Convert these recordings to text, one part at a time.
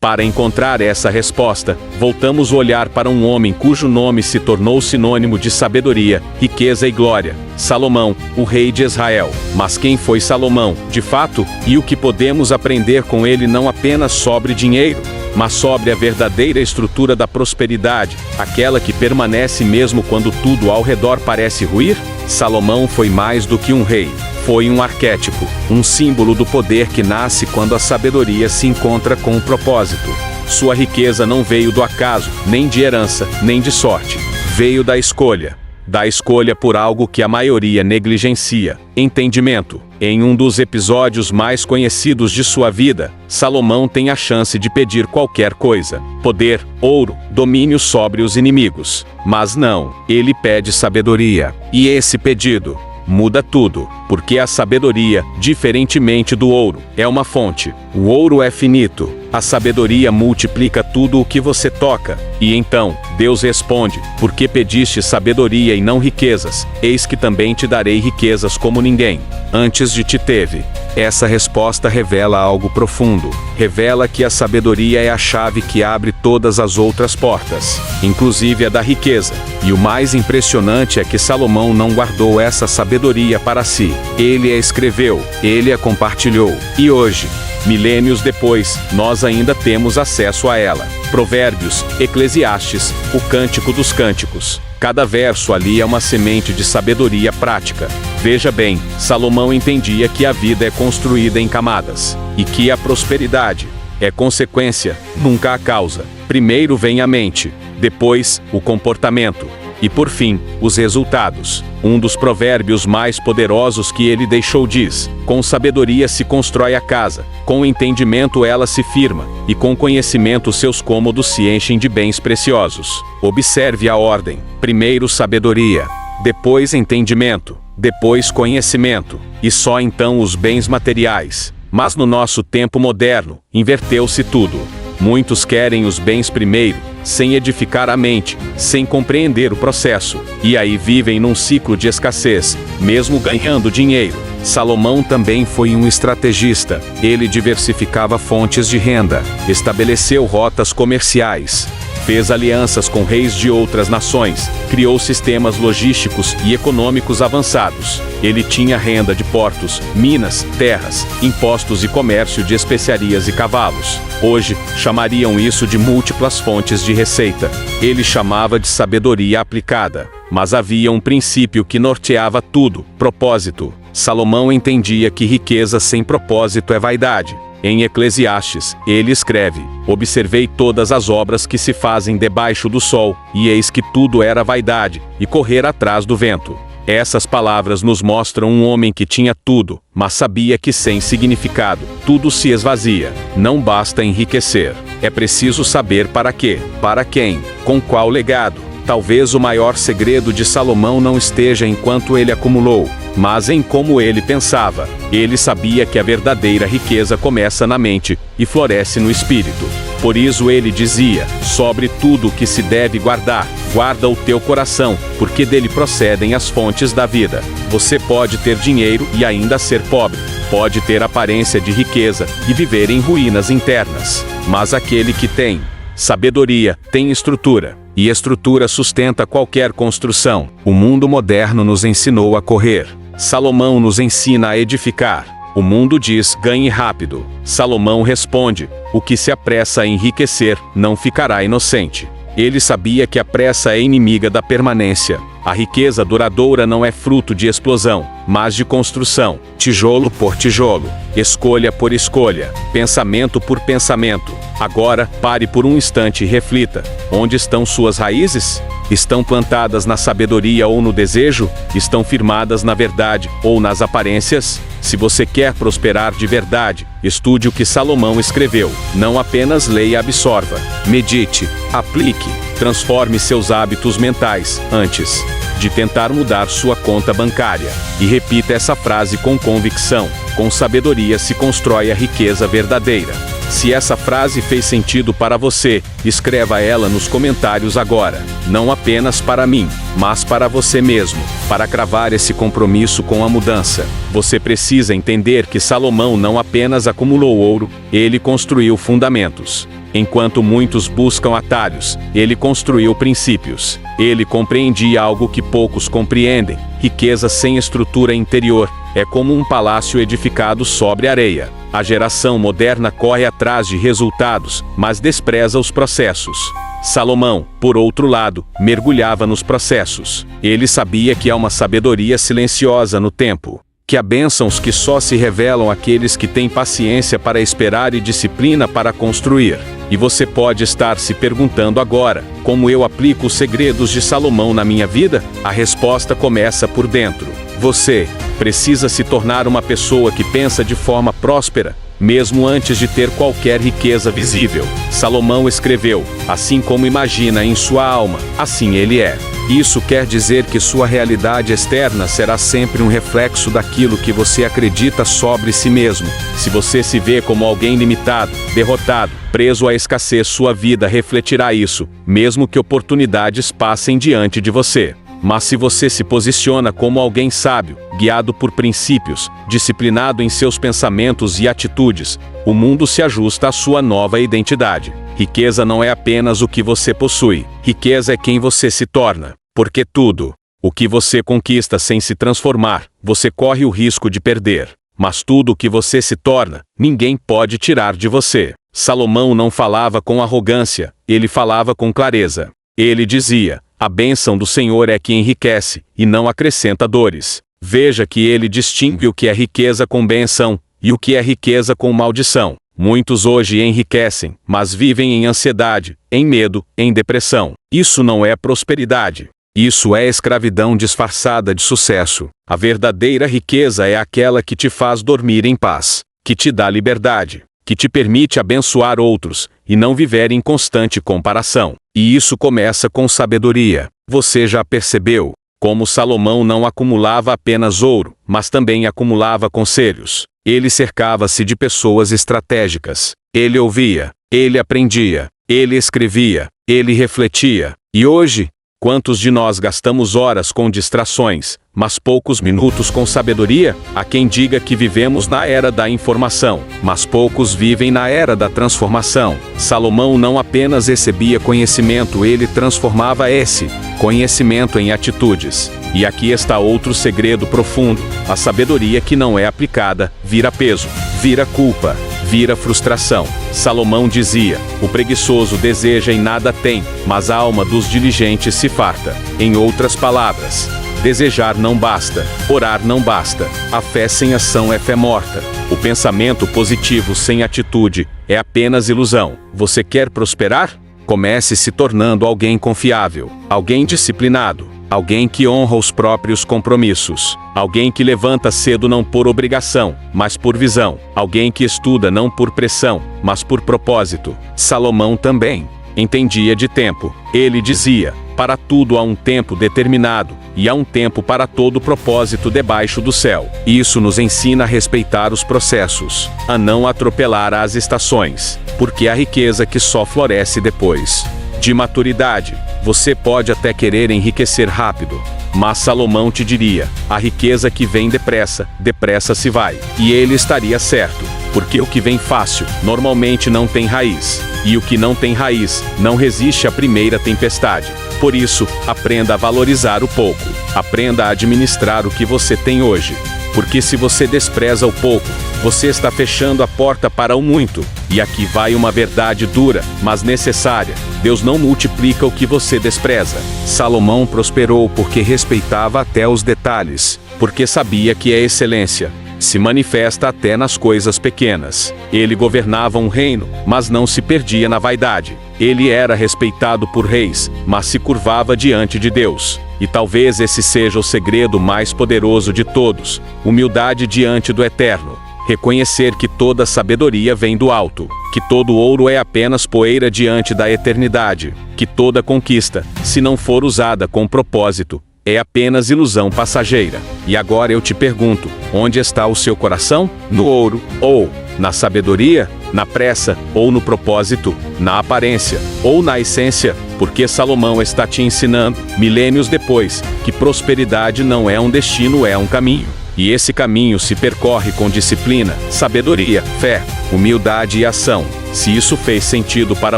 Para encontrar essa resposta, voltamos o olhar para um homem cujo nome se tornou sinônimo de sabedoria, riqueza e glória: Salomão, o rei de Israel. Mas quem foi Salomão, de fato, e o que podemos aprender com ele não apenas sobre dinheiro, mas sobre a verdadeira estrutura da prosperidade, aquela que permanece mesmo quando tudo ao redor parece ruir? Salomão foi mais do que um rei. Foi um arquétipo, um símbolo do poder que nasce quando a sabedoria se encontra com o propósito. Sua riqueza não veio do acaso, nem de herança, nem de sorte. Veio da escolha. Da escolha por algo que a maioria negligencia: entendimento. Em um dos episódios mais conhecidos de sua vida, Salomão tem a chance de pedir qualquer coisa: poder, ouro, domínio sobre os inimigos. Mas não, ele pede sabedoria. E esse pedido muda tudo, porque a sabedoria, diferentemente do ouro, é uma fonte. O ouro é finito, a sabedoria multiplica tudo o que você toca. E então, Deus responde: por que pediste sabedoria e não riquezas? Eis que também te darei riquezas como ninguém antes de ti teve. Essa resposta revela algo profundo. Revela que a sabedoria é a chave que abre todas as outras portas, inclusive a da riqueza. E o mais impressionante é que Salomão não guardou essa sabedoria para si. Ele a escreveu, ele a compartilhou. E hoje, milênios depois, nós ainda temos acesso a ela. Provérbios, Eclesiastes, o Cântico dos Cânticos. Cada verso ali é uma semente de sabedoria prática. Veja bem, Salomão entendia que a vida é construída em camadas, e que a prosperidade é consequência, nunca a causa. Primeiro vem a mente, depois, o comportamento, e por fim, os resultados. Um dos provérbios mais poderosos que ele deixou diz: com sabedoria se constrói a casa, com entendimento ela se firma, e com conhecimento seus cômodos se enchem de bens preciosos. Observe a ordem: primeiro sabedoria, depois entendimento, depois conhecimento, e só então os bens materiais. Mas no nosso tempo moderno, inverteu-se tudo. Muitos querem os bens primeiro, sem edificar a mente, sem compreender o processo, e aí vivem num ciclo de escassez, mesmo ganhando dinheiro. Salomão também foi um estrategista. Ele diversificava fontes de renda, estabeleceu rotas comerciais, fez alianças com reis de outras nações, criou sistemas logísticos e econômicos avançados. Ele tinha renda de portos, minas, terras, impostos e comércio de especiarias e cavalos. Hoje, chamariam isso de múltiplas fontes de receita. Ele chamava de sabedoria aplicada. Mas havia um princípio que norteava tudo: propósito. Salomão entendia que riqueza sem propósito é vaidade. Em Eclesiastes, ele escreve: observei todas as obras que se fazem debaixo do sol, e eis que tudo era vaidade, e correr atrás do vento. Essas palavras nos mostram um homem que tinha tudo, mas sabia que sem significado, tudo se esvazia. Não basta enriquecer. É preciso saber para quê, para quem, com qual legado. Talvez o maior segredo de Salomão não esteja em quanto ele acumulou, mas em como ele pensava. Ele sabia que a verdadeira riqueza começa na mente e floresce no espírito. Por isso ele dizia: sobre tudo o que se deve guardar, guarda o teu coração, porque dele procedem as fontes da vida. Você pode ter dinheiro e ainda ser pobre. Pode ter aparência de riqueza e viver em ruínas internas. Mas aquele que tem sabedoria tem estrutura. E estrutura sustenta qualquer construção. O mundo moderno nos ensinou a correr. Salomão nos ensina a edificar. O mundo diz: ganhe rápido. Salomão responde: o que se apressa a enriquecer não ficará inocente. Ele sabia que a pressa é inimiga da permanência. A riqueza duradoura não é fruto de explosão, mas de construção, tijolo por tijolo, escolha por escolha, pensamento por pensamento. Agora, pare por um instante e reflita: onde estão suas raízes? Estão plantadas na sabedoria ou no desejo? Estão firmadas na verdade ou nas aparências? Se você quer prosperar de verdade, estude o que Salomão escreveu. Não apenas leia e absorva. Medite, aplique, transforme seus hábitos mentais antes de tentar mudar sua conta bancária. E repita essa frase com convicção: com sabedoria se constrói a riqueza verdadeira. Se essa frase fez sentido para você, escreva ela nos comentários agora. Não apenas para mim, mas para você mesmo. Para cravar esse compromisso com a mudança, você precisa entender que Salomão não apenas acumulou ouro, ele construiu fundamentos. Enquanto muitos buscam atalhos, ele construiu princípios. Ele compreendia algo que poucos compreendem: riqueza sem estrutura interior é como um palácio edificado sobre areia. A geração moderna corre atrás de resultados, mas despreza os processos. Salomão, por outro lado, mergulhava nos processos. Ele sabia que há uma sabedoria silenciosa no tempo, que há bênçãos que só se revelam àqueles que têm paciência para esperar e disciplina para construir. E você pode estar se perguntando agora: como eu aplico os segredos de Salomão na minha vida? A resposta começa por dentro. Você precisa se tornar uma pessoa que pensa de forma próspera, mesmo antes de ter qualquer riqueza visível. Salomão escreveu: assim como imagina em sua alma, assim ele é. Isso quer dizer que sua realidade externa será sempre um reflexo daquilo que você acredita sobre si mesmo. Se você se vê como alguém limitado, derrotado, preso à escassez, sua vida refletirá isso, mesmo que oportunidades passem diante de você. Mas se você se posiciona como alguém sábio, guiado por princípios, disciplinado em seus pensamentos e atitudes, o mundo se ajusta à sua nova identidade. Riqueza não é apenas o que você possui, riqueza é quem você se torna. Porque tudo o que você conquista sem se transformar, você corre o risco de perder. Mas tudo o que você se torna, ninguém pode tirar de você. Salomão não falava com arrogância, ele falava com clareza. Ele dizia: a bênção do Senhor é que enriquece, e não acrescenta dores. Veja que ele distingue o que é riqueza com benção, e o que é riqueza com maldição. Muitos hoje enriquecem, mas vivem em ansiedade, em medo, em depressão. Isso não é prosperidade. Isso é escravidão disfarçada de sucesso. A verdadeira riqueza é aquela que te faz dormir em paz, que te dá liberdade, que te permite abençoar outros, e não viver em constante comparação. E isso começa com sabedoria. Você já percebeu como Salomão não acumulava apenas ouro, mas também acumulava conselhos? Ele cercava-se de pessoas estratégicas. Ele ouvia, ele aprendia, ele escrevia, ele refletia. E hoje, quantos de nós gastamos horas com distrações, mas poucos minutos com sabedoria? Há quem diga que vivemos na era da informação, mas poucos vivem na era da transformação. Salomão não apenas recebia conhecimento, ele transformava esse conhecimento em atitudes. E aqui está outro segredo profundo: a sabedoria que não é aplicada vira peso, vira culpa, vira frustração. Salomão dizia: o preguiçoso deseja e nada tem, mas a alma dos diligentes se farta. Em outras palavras, desejar não basta, orar não basta, a fé sem ação é fé morta. O pensamento positivo sem atitude é apenas ilusão. Você quer prosperar? Comece se tornando alguém confiável, alguém disciplinado, alguém que honra os próprios compromissos, alguém que levanta cedo não por obrigação, mas por visão, alguém que estuda não por pressão, mas por propósito. Salomão também entendia de tempo. Ele dizia: para tudo há um tempo determinado, e há um tempo para todo propósito debaixo do céu. Isso nos ensina a respeitar os processos, a não atropelar as estações, porque há riqueza que só floresce depois de maturidade. Você pode até querer enriquecer rápido, mas Salomão te diria: a riqueza que vem depressa, depressa se vai. E ele estaria certo, porque o que vem fácil, normalmente não tem raiz, e o que não tem raiz, não resiste à primeira tempestade. Por isso, aprenda a valorizar o pouco, aprenda a administrar o que você tem hoje. Porque se você despreza o pouco, você está fechando a porta para o muito. E aqui vai uma verdade dura, mas necessária: Deus não multiplica o que você despreza. Salomão prosperou porque respeitava até os detalhes, porque sabia que a excelência se manifesta até nas coisas pequenas. Ele governava um reino, mas não se perdia na vaidade. Ele era respeitado por reis, mas se curvava diante de Deus. E talvez esse seja o segredo mais poderoso de todos: humildade diante do Eterno. Reconhecer que toda sabedoria vem do alto, que todo ouro é apenas poeira diante da eternidade, que toda conquista, se não for usada com propósito, é apenas ilusão passageira. E agora eu te pergunto: onde está o seu coração? No ouro, ou na sabedoria? Na pressa, ou no propósito? Na aparência, ou na essência? Porque Salomão está te ensinando, milênios depois, que prosperidade não é um destino, é um caminho. E esse caminho se percorre com disciplina, sabedoria, fé, humildade e ação. Se isso fez sentido para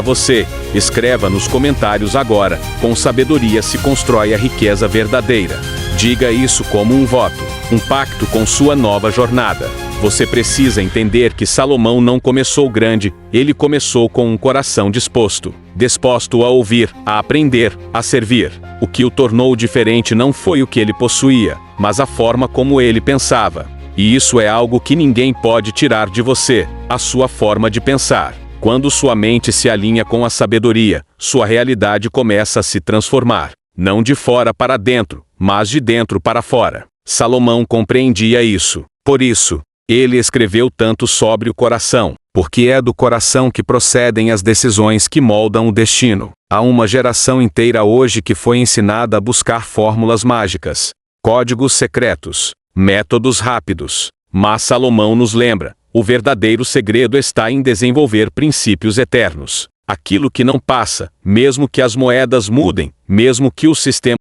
você, escreva nos comentários agora. Com sabedoria se constrói a riqueza verdadeira. Diga isso como um voto, um pacto com sua nova jornada. Você precisa entender que Salomão não começou grande, ele começou com um coração disposto a ouvir, a aprender, a servir. O que o tornou diferente não foi o que ele possuía, mas a forma como ele pensava. E isso é algo que ninguém pode tirar de você, a sua forma de pensar. Quando sua mente se alinha com a sabedoria, sua realidade começa a se transformar. Não de fora para dentro, mas de dentro para fora. Salomão compreendia isso. Por isso, ele escreveu tanto sobre o coração, porque é do coração que procedem as decisões que moldam o destino. Há uma geração inteira hoje que foi ensinada a buscar fórmulas mágicas, códigos secretos, métodos rápidos. Mas Salomão nos lembra, o verdadeiro segredo está em desenvolver princípios eternos. Aquilo que não passa, mesmo que as moedas mudem, mesmo que o sistema